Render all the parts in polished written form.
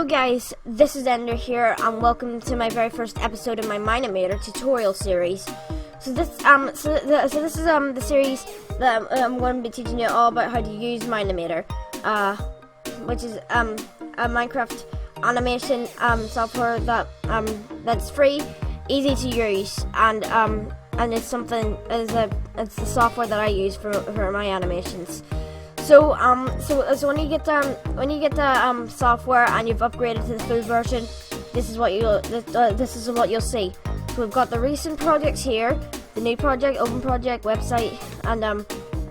guys, this is Ender here, and welcome to my very first episode of my Mine-Imator tutorial series. So this is the series that I'm going to be teaching you all about how to use Mine-Imator, which is a Minecraft animation software that's free, easy to use, and it's the software that I use for my animations. So when you get the software and you've upgraded to the full version, this is what you'll see. So we've got the recent projects here, the new project, open project, website, and a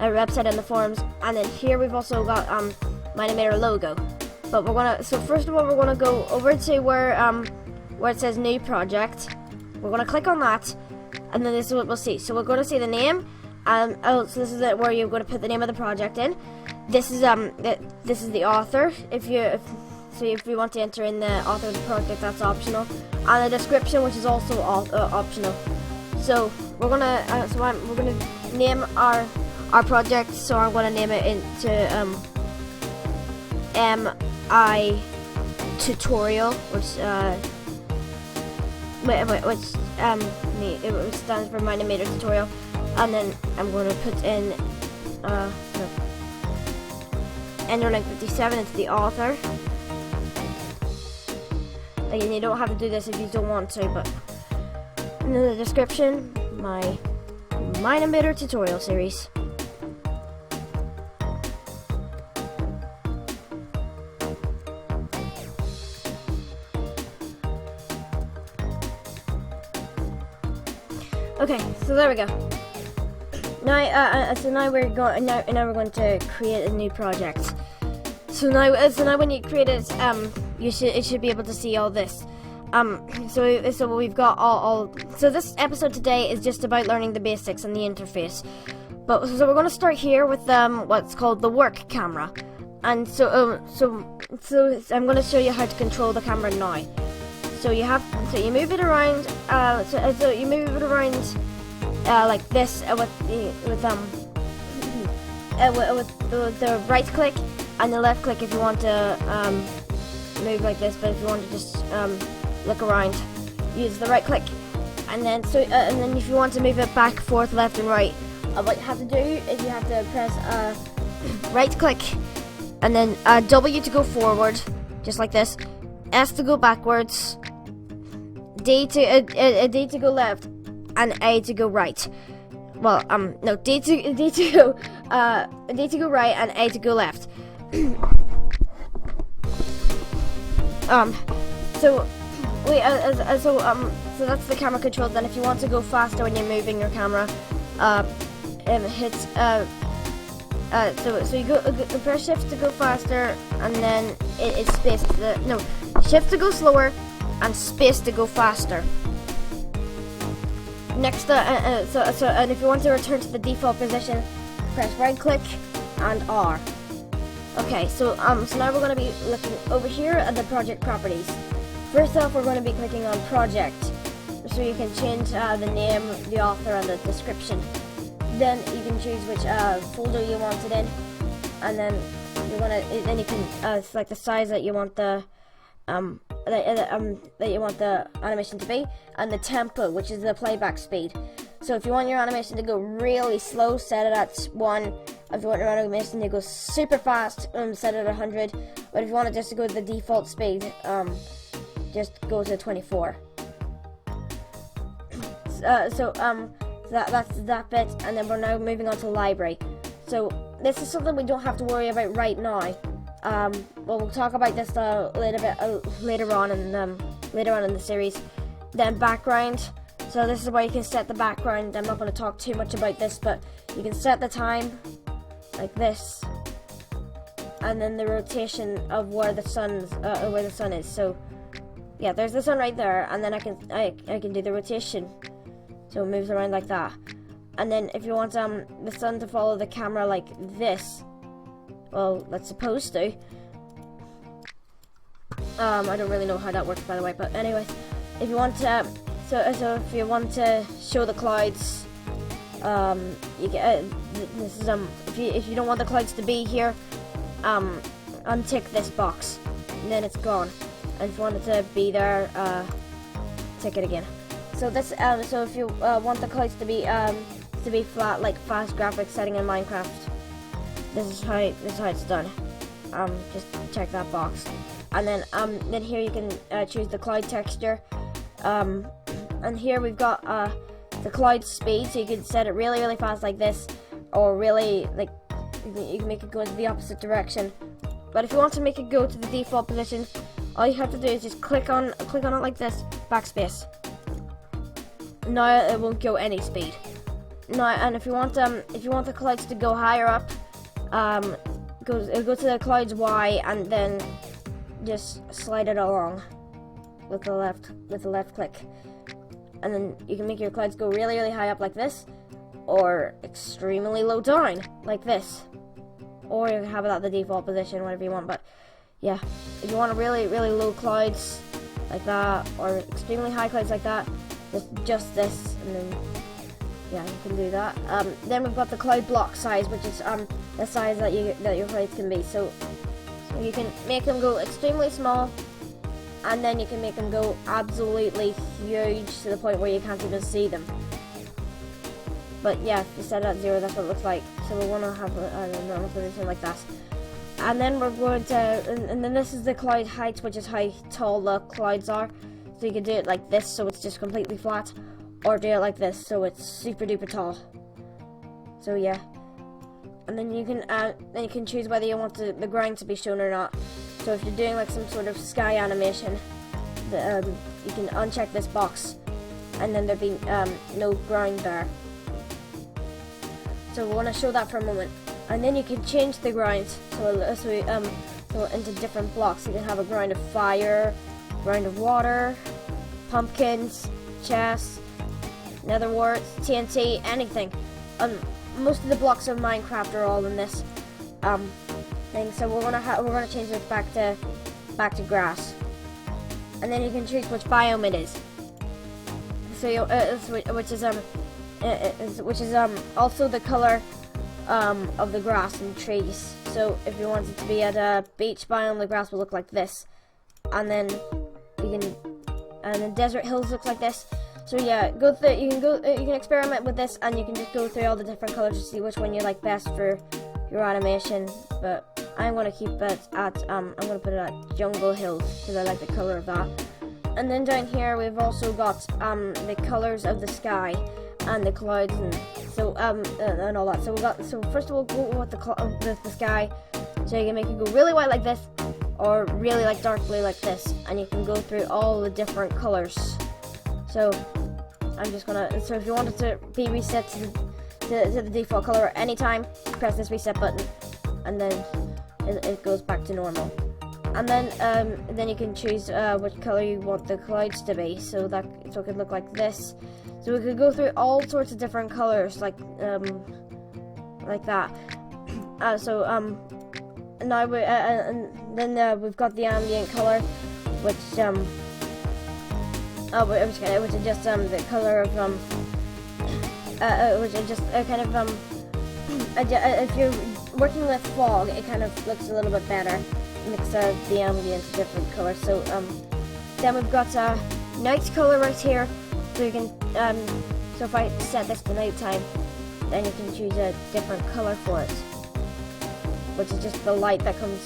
website and the forums, and then here we've also got Mine-Imator logo. But first of all we're gonna go over to where it says new project. We're gonna click on that, and then this is what we'll see. So we're gonna see the name. So this is where you're going to put the name of the project in. This is the author. If you want to enter in the author of the project, that's optional, and the description, which is also optional. So we're gonna name our project. So I'm gonna name it into Mine-Imator, which stands for Mine-Imator tutorial. And then I'm going to put in Enderlink 57 into the author. Again, you don't have to do this if you don't want to, but in the description, my Mine-Imator tutorial series. Okay, so there we go. Now we're going to create a new project. So now when you create it, it should be able to see all this. So we've got all. So this episode today is just about learning the basics and the interface. So we're going to start here with what's called the work camera, and so I'm going to show you how to control the camera now. So you move it around. So you move it around. Like this with the right click and the left click if you want to move like this, but if you want to just look around, use the right click, and then if you want to move it back, forth, left, and right, what you have to do is you have to press right click, and then W to go forward, just like this, S to go backwards, D to go left, and A to go right. Well, no, D to go right and A to go left. So that's the camera control. Then if you want to go faster when you're moving your camera, hit so you go press shift to go faster, and then it's space shift to go slower and space to go faster. Next, and if you want to return to the default position, press right click and R. Okay, so now we're going to be looking over here at the project properties. First off, we're going to be clicking on project, so you can change the name, the author, and the description. Then you can choose which folder you want it in, and then you can select the size that you want the that you want the animation to be, and the tempo, which is the playback speed. So if you want your animation to go really slow, set it at 1. If you want your animation to go super fast, set it at 100. But if you want it just to go to the default speed, just go to 24. That's that bit, and then we're now moving on to library. So this is something we don't have to worry about right now. We'll talk about this later on in the series. Then background. So this is where you can set the background. I'm not going to talk too much about this, but you can set the time like this, and then the rotation of where the sun is. So yeah, there's the sun right there, and then I can do the rotation, so it moves around like that. And then if you want the sun to follow the camera like this, well, that's supposed to. I don't really know how that works, by the way, but anyways, if you want to, if you want to show the clouds, you get this is if you don't want the clouds to be here, untick this box, and then it's gone. and if you want it to be there, tick it again. So this, so if you want the clouds to be flat, like fast graphics setting in Minecraft, this is how it's done. Just check that box, and then here you can choose the cloud texture, and here we've got the cloud speed, so you can set it really, really fast like this, or really like you can make it go into the opposite direction. But if you want to make it go to the default position, all you have to do is just click on it like this, backspace. Now it won't go any speed. Now, and if you want the clouds to go higher up, it'll go to the clouds Y, and then just slide it along with the left click, and then you can make your clouds go really, really high up like this, or extremely low down like this, or you can have it at the default position, whatever you want. But yeah, if you want a really, really low clouds like that, or extremely high clouds like that, just this, and then yeah, you can do that. Then we've got the cloud block size, which is the size that your clouds can be. So you can make them go extremely small, and then you can make them go absolutely huge to the point where you can't even see them. But yeah, if you set it at 0, that's what it looks like. So we want to have a normal position like that. And then we're going to, and then this is the cloud height, which is how tall the clouds are. So you can do it like this, so it's just completely flat, or do it like this, so it's super duper tall. So yeah, and then you can choose whether you want the ground to be shown or not. So if you're doing like some sort of sky animation, you can uncheck this box, and then there'll be no ground there. So we want to show that for a moment, and then you can change the ground so into different blocks. You can have a ground of fire, ground of water, pumpkins, chests, nether warts, TNT, anything. Most of the blocks of Minecraft are all in this thing. So we're gonna change this back to grass, and then you can choose which biome it is. So which is also the color of the grass and trees. So if you want it to be at a beach biome, the grass will look like this, and then desert hills look like this. So yeah, you can experiment with this, and you can just go through all the different colors to see which one you like best for your animation. But I'm gonna keep it at I'm gonna put it at jungle hills because I like the color of that. And then down here we've also got the colors of the sky and the clouds, and so and all that. So first of all, go with the sky. So you can make it go really white like this, or really like dark blue like this, and you can go through all the different colors. So I'm just gonna. So if you want it to be reset to the default color at any time, press this reset button, and then it goes back to normal. And then you can choose which color you want the clouds to be. So it could look like this. So we could go through all sorts of different colors, like that. Now we've got the ambient color, which is just the color of which is just kind of if you're working with fog, it kind of looks a little bit better. Mix the ambient to different colors. So then we've got night color right here. So you can so if I set this to nighttime, then you can choose a different color for it, which is just the light that comes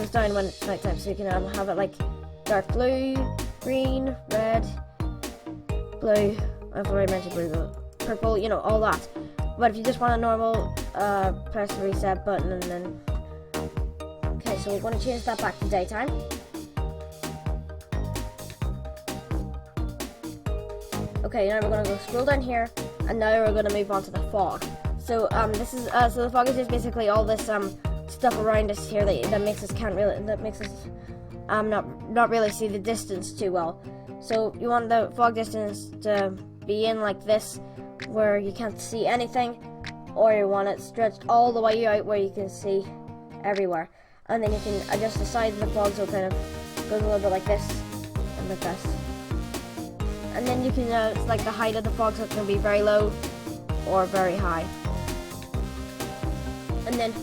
down when it's nighttime. So you can have it like dark blue, green, red, blue. I've already mentioned blue, though. Purple, all that. But if you just want a normal, press the reset button, and then okay. So we're going to change that back to daytime. Okay, now we're going to go scroll down here, and now we're going to move on to the fog. So this is so the fog is just basically all this stuff around us here that makes us not really see the distance too well. So you want the fog distance to be in like this, where you can't see anything, or you want it stretched all the way out where you can see everywhere. And then you can adjust the size of the fog so it kind of goes a little bit like this and like this. And then you can select the height of the fog, so it can be very low or very high. And then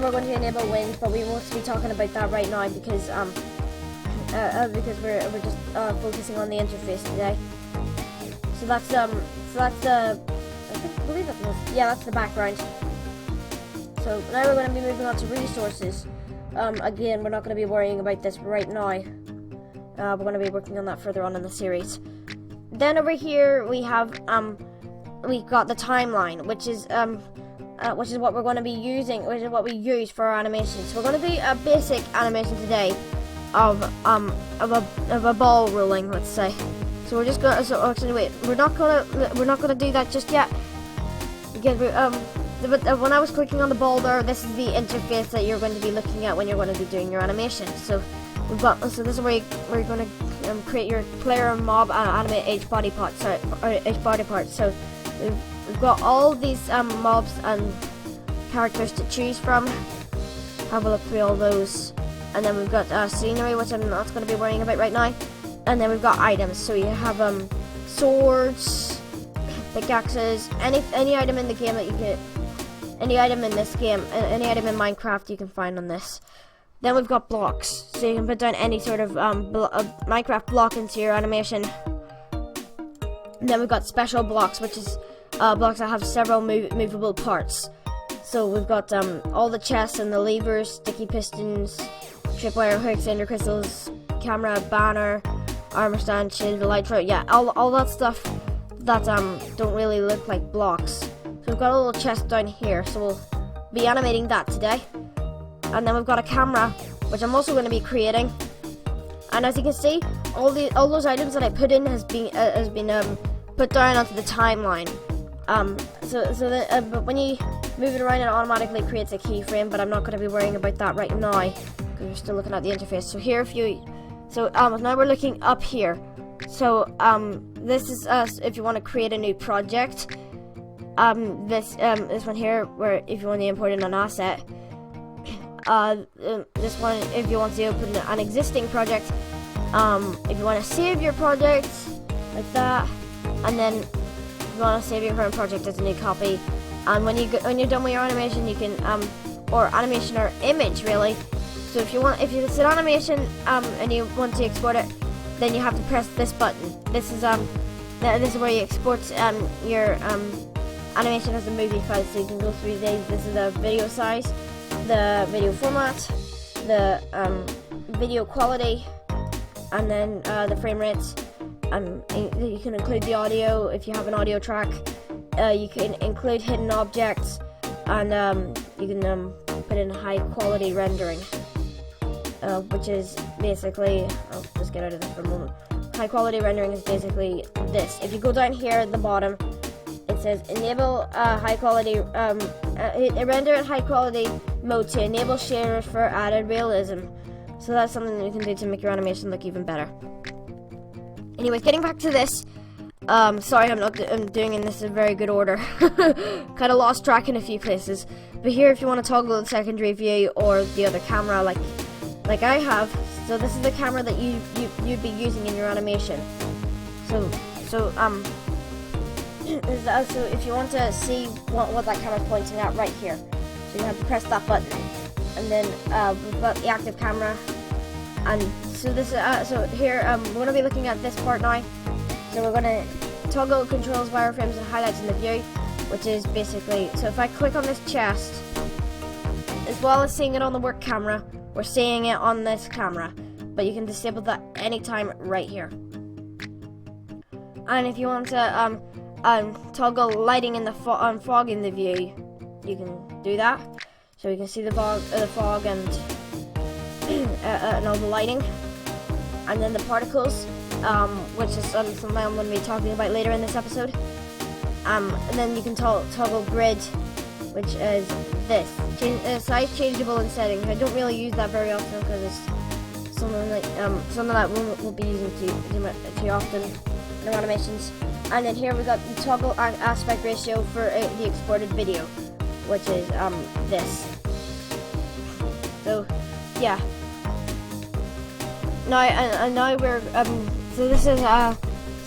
we're going to enable wind, but we won't be talking about that right now because because we're just focusing on the interface today. So that's the I believe that's the background. So now we're going to be moving on to resources. Again, we're not going to be worrying about this right now. We're going to be working on that further on in the series. Then over here we have we got the timeline, which is what we're going to be using, which is what we use for our animations. So we're going to do a basic animation today of a ball rolling, let's say. So we're just gonna. So actually, wait, we're not gonna do that just yet. Because when I was clicking on the ball there, this is the interface that you're going to be looking at when you're going to be doing your animation. So this is where you're going to create your player and mob and animate each body part. So we've got all these mobs and characters to choose from. Have a look through all those, and then we've got scenery, which I'm not going to be worrying about right now. And then we've got items. So you have swords, pickaxes, any item in the game that you get, any item in this game, any item in Minecraft you can find on this. Then we've got blocks, so you can put down any sort of Minecraft block into your animation. And then we've got special blocks, which is blocks that have several movable parts. So we've got all the chests and the levers, sticky pistons, tripwire hooks, ender crystals, camera, banner, armor stand, shield, light throw, yeah, all that stuff that don't really look like blocks. So we've got a little chest down here, so we'll be animating that today. And then we've got a camera, which I'm also going to be creating. And as you can see, all those items that I put in has been put down onto the timeline. But when you move it around, it automatically creates a keyframe. But I'm not going to be worrying about that right now because we're still looking at the interface. So here, now we're looking up here. So this is if you want to create a new project. This one here, where if you want to import in an asset. This one if you want to open an existing project. If you want to save your project like that, and then if you want to save your current project as a new copy. And when you're done with your animation, you can or animation or image really. So if it's an animation and you want to export it, then you have to press this button. This is where you export your animation as a movie file. So you can go through these. This is the video size, the video format, the video quality, and then the frame rates. You can include the audio if you have an audio track. You can include hidden objects, and you can put in high quality rendering. Which is basically, I'll just get out of this for a moment. High quality rendering is basically this. If you go down here at the bottom, it says enable high quality, render at high quality mode to enable shaders for added realism. So that's something that you can do to make your animation look even better. Anyways, getting back to this. Sorry, I'm doing in this in very good order. Kind of lost track in a few places. But here, if you want to toggle the secondary view or the other camera, like I have, so this is the camera that you'd be using in your animation. So if you want to see what that camera's pointing at right here, so you have to press that button, and then we've got the active camera, and so this so here we're going to be looking at this part now. So we're going to toggle controls, wireframes, and highlights in the view, which is basically, so if I click on this chest, as well as seeing it on the work camera, we're seeing it on this camera, but you can disable that anytime right here. And if you want to toggle lighting in the fog in the view, you can do that. So you can see the fog and all the lighting, and then the particles, which is something I'm going to be talking about later in this episode. And then you can toggle grid, which is this. Size changeable in settings. I don't really use that very often because it's something that we'll be using too often in our animations. And then here we got the toggle aspect ratio for the exported video, which is this. So yeah. Now we're so this is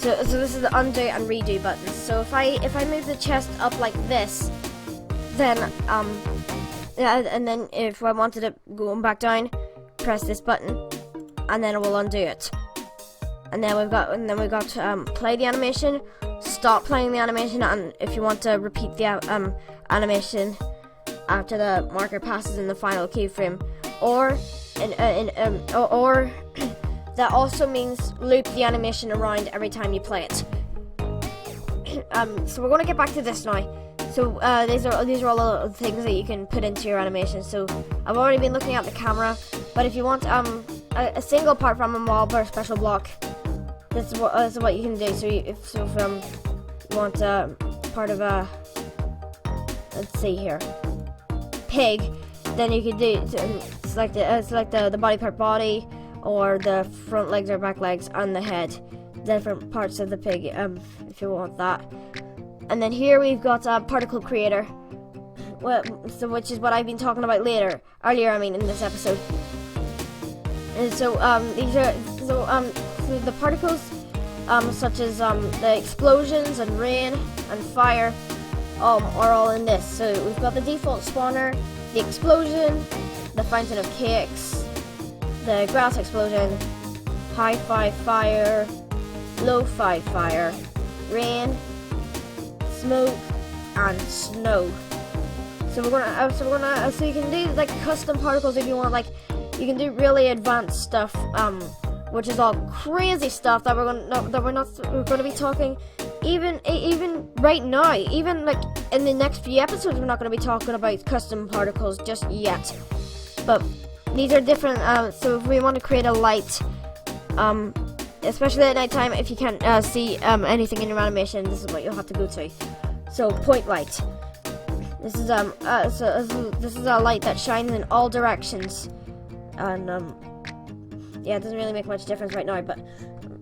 this is the undo and redo buttons. So if I move the chest up like this, then and then if I wanted it going back down, press this button, and then it will undo it. And then we've got play the animation, stop playing the animation, and if you want to repeat the animation after the marker passes in the final keyframe, or that also means loop the animation around every time you play it. So we're going to get back to this now. So these are all the things that you can put into your animation. So I've already been looking at the camera, but if you want a single part from a mob or a special block, this is what you can do. So if you want part of a, let's see here, pig, then you could do select the body part body, or the front legs or back legs, and the head, different parts of the pig, if you want that. And then here we've got particle creator, which is what I've been talking about earlier. In this episode. And so so the particles, such as the explosions and rain and fire, are all in this. So we've got the default spawner, the explosion, the fountain of cakes, the grass explosion, hi-fi fire, lo-fi fire, rain, smoke, and snow. So we're gonna so you can do like custom particles if you want. Like you can do really advanced stuff, which is all crazy stuff that we're going to be talking even right now. Even like in the next few episodes, we're not going to be talking about custom particles just yet. But these are different. So if we want to create a light, especially at nighttime, if you can't see anything in your animation, this is what you'll have to go to. So point light. This is this is a light that shines in all directions, and yeah, it doesn't really make much difference right now, but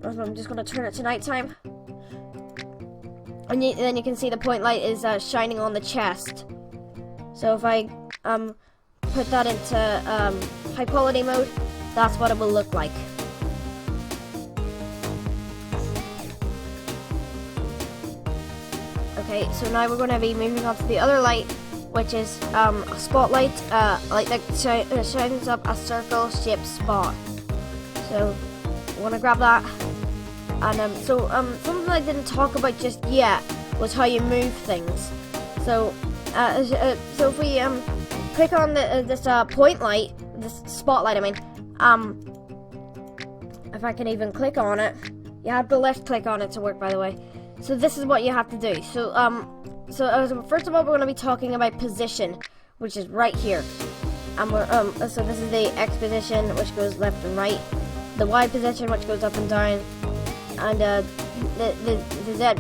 I'm just going to turn it to nighttime. And then you can see the point light is shining on the chest. So if I put that into high quality mode, that's what it will look like. Okay, so now we're going to be moving on to the other light, which is a spotlight, light that shines up a circle-shaped spot. So I want to grab that, and something I didn't talk about just yet was how you move things. So so if we click on this point light, this spotlight, if I can even click on it, you have to left click on it to work, by the way. So this is what you have to do. So first of all, we're going to be talking about position, which is right here. And so this is the X position, which goes left and right, the Y position, which goes up and down, and the Z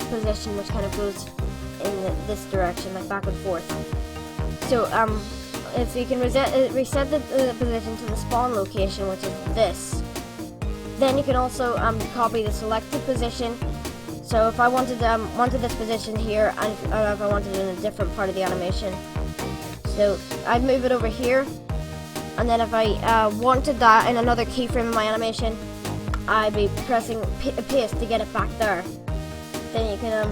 position, which kind of goes in this direction, like back and forth. So so you can reset the position to the spawn location, which is this. Then you can also copy the selected position. So if I wanted this position here, and if I wanted it in a different part of the animation, so I'd move it over here, and then if I wanted that in another keyframe in my animation, I'd be pressing paste to get it back there. Then you can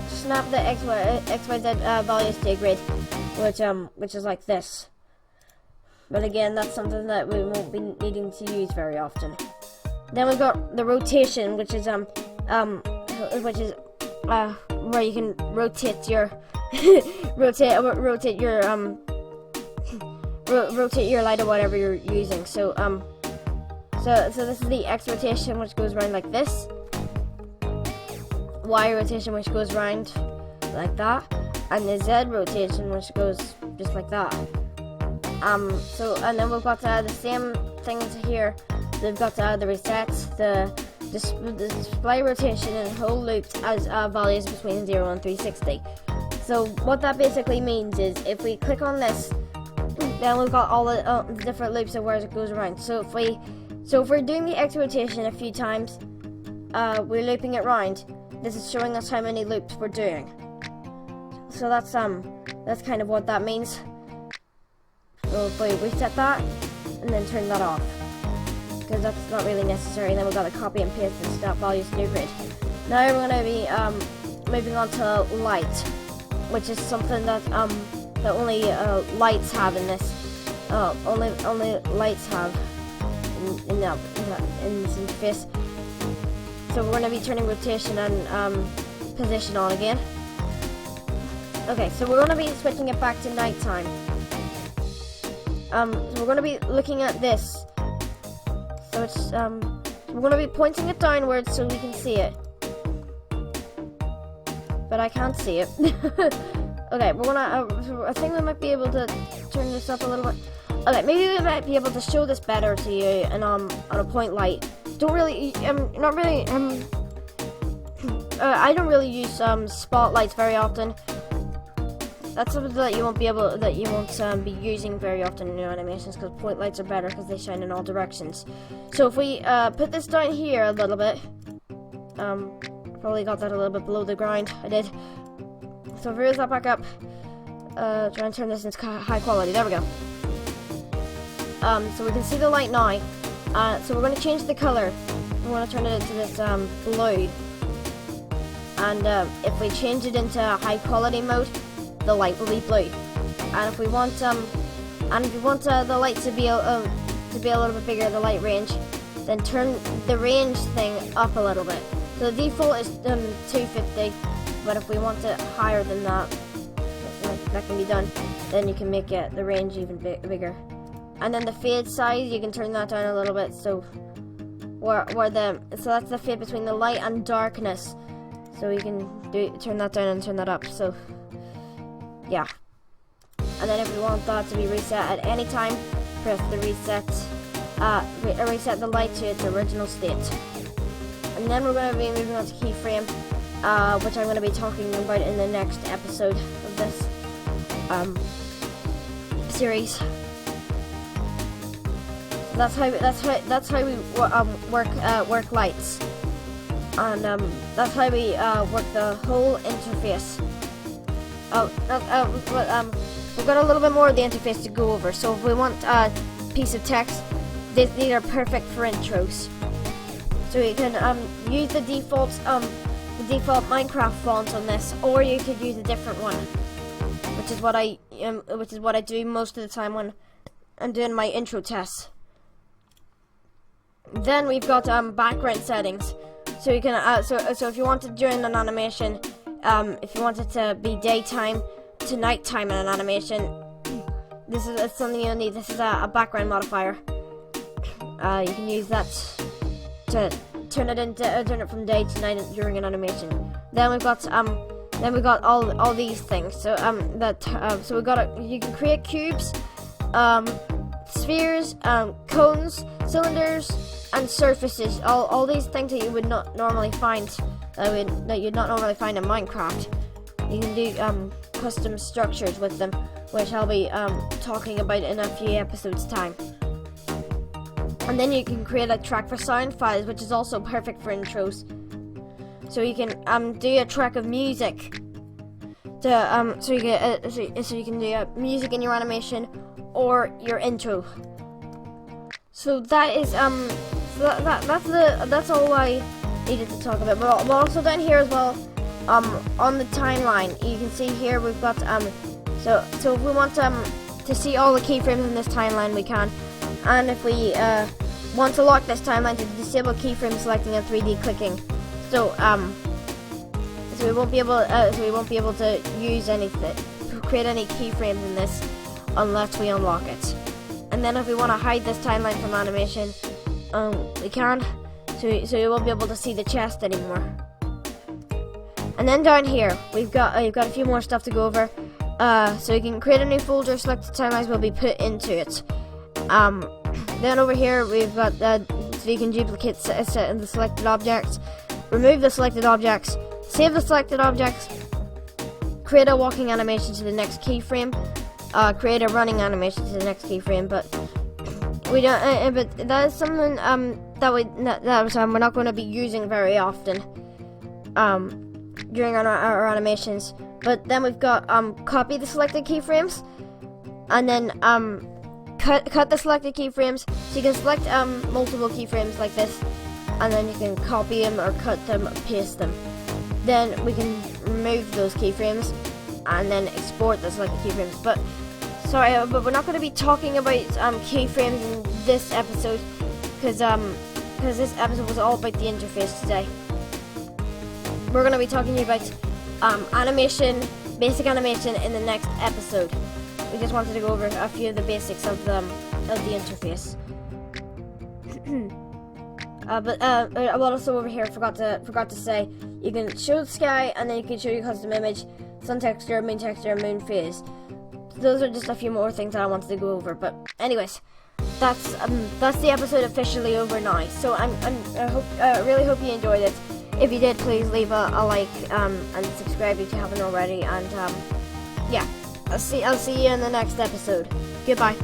snap the XYZ values to a grid, which is like this. But again, that's something that we won't be needing to use very often. Then we've got the rotation, which is where you can rotate your rotate your light or whatever you're using. So so this is the X rotation, which goes around like this. Y rotation, which goes around like that, and the Z rotation, which goes just like that. So and then we've got the same things here. We've got the reset, the display rotation, and whole loops as values between 0 and 360. So what that basically means is if we click on this, then we've got all the different loops of where it goes around. So if we're doing the X rotation a few times, we're looping it round. This is showing us how many loops we're doing. So that's kind of what that means. So if we reset that and then turn that off, because that's not really necessary. And then we've got the copy and paste and snap values to new grid. Now we're going to be moving on to light, which is something that only lights have in this. Only lights have in in this interface. So we're going to be turning rotation and position on again. Okay, so we're going to be switching it back to nighttime. So we're going to be looking at this. So it's we're going to be pointing it downwards so we can see it. But I can't see it. Okay, we're gonna. I think we might be able to turn this up a little bit. Okay, maybe we might be able to show this better to you and on a point light. Don't really. Not really. I don't really use spotlights very often. That's something that you won't be be using very often in your animations, because point lights are better because they shine in all directions. So if we put this down here a little bit, probably got that a little bit below the ground. I did. So if we raise that back up, try and turn this into high quality. There we go. So we can see the light now. So we're going to change the color. We want to turn it into this blue. And if we change it into high quality mode, the light will be blue. And if we want the light to be a little bit bigger, the light range, then turn the range thing up a little bit. So the default is 250, but if we want it higher than that, that can be done. Then you can make the range even bigger. And then the fade size, you can turn that down a little bit. So so that's the fade between the light and darkness. So you can turn that down and turn that up. So yeah. And then if we want that to be reset at any time, press the reset the light to its original state. And then we're going to be moving on to keyframe, which I'm going to be talking about in the next episode of this series. That's how we work lights, and that's how we work the whole interface. We've got a little bit more of the interface to go over. So if we want a piece of text, these are perfect for intros. So you can use the default Minecraft font on this, or you could use a different one, which is what I do most of the time when I'm doing my intro tests. Then we've got background settings. So you can so if you wanted during an animation, if you want it to be daytime to nighttime in an animation, this is something you'll need. This is a background modifier. You can use that to turn it from day to night during an animation. Then we've got all these things. So so you can create cubes, spheres, cones, cylinders, and surfaces. All these things that you would not normally find that you'd not normally find in Minecraft. You can do custom structures with them, which I'll be talking about in a few episodes' time. And then you can create a track for sound files, which is also perfect for intros. So you can do a track of music. So you can do music in your animation or your intro. So that is that's all I needed to talk about. But also down here as well, on the timeline, you can see here we've got so if we want to see all the keyframes in this timeline, we can. And if we want to lock this timeline, to disable keyframe selecting and 3D clicking. So we won't be able to use anything, create any keyframes in this unless we unlock it. And then if we want to hide this timeline from animation, we can. So you won't be able to see the chest anymore. And then down here, we've got a few more stuff to go over. So you can create a new folder, selected timelines will be put into it. Then over here we've got so you can duplicate the selected objects, remove the selected objects, save the selected objects, create a walking animation to the next keyframe, create a running animation to the next keyframe. But we don't. But that is something that we're not going to be using very often during our animations. But then we've got copy the selected keyframes, and then cut the selected keyframes. So you can select multiple keyframes like this, and then you can copy them or cut them or paste them. Then we can remove those keyframes and then export the selected keyframes. But we're not going to be talking about keyframes in this episode, because this episode was all about the interface today. We're gonna be talking to you about animation, basic animation in the next episode. We just wanted to go over a few of the basics of the interface. But also over here, forgot to say, you can show the sky, and then you can show your custom image, sun texture, moon phase. Those are just a few more things that I wanted to go over. But anyways, that's the episode officially over now. So I really hope you enjoyed it. If you did, please leave a like and subscribe if you haven't already. And yeah, I'll see you in the next episode. Goodbye.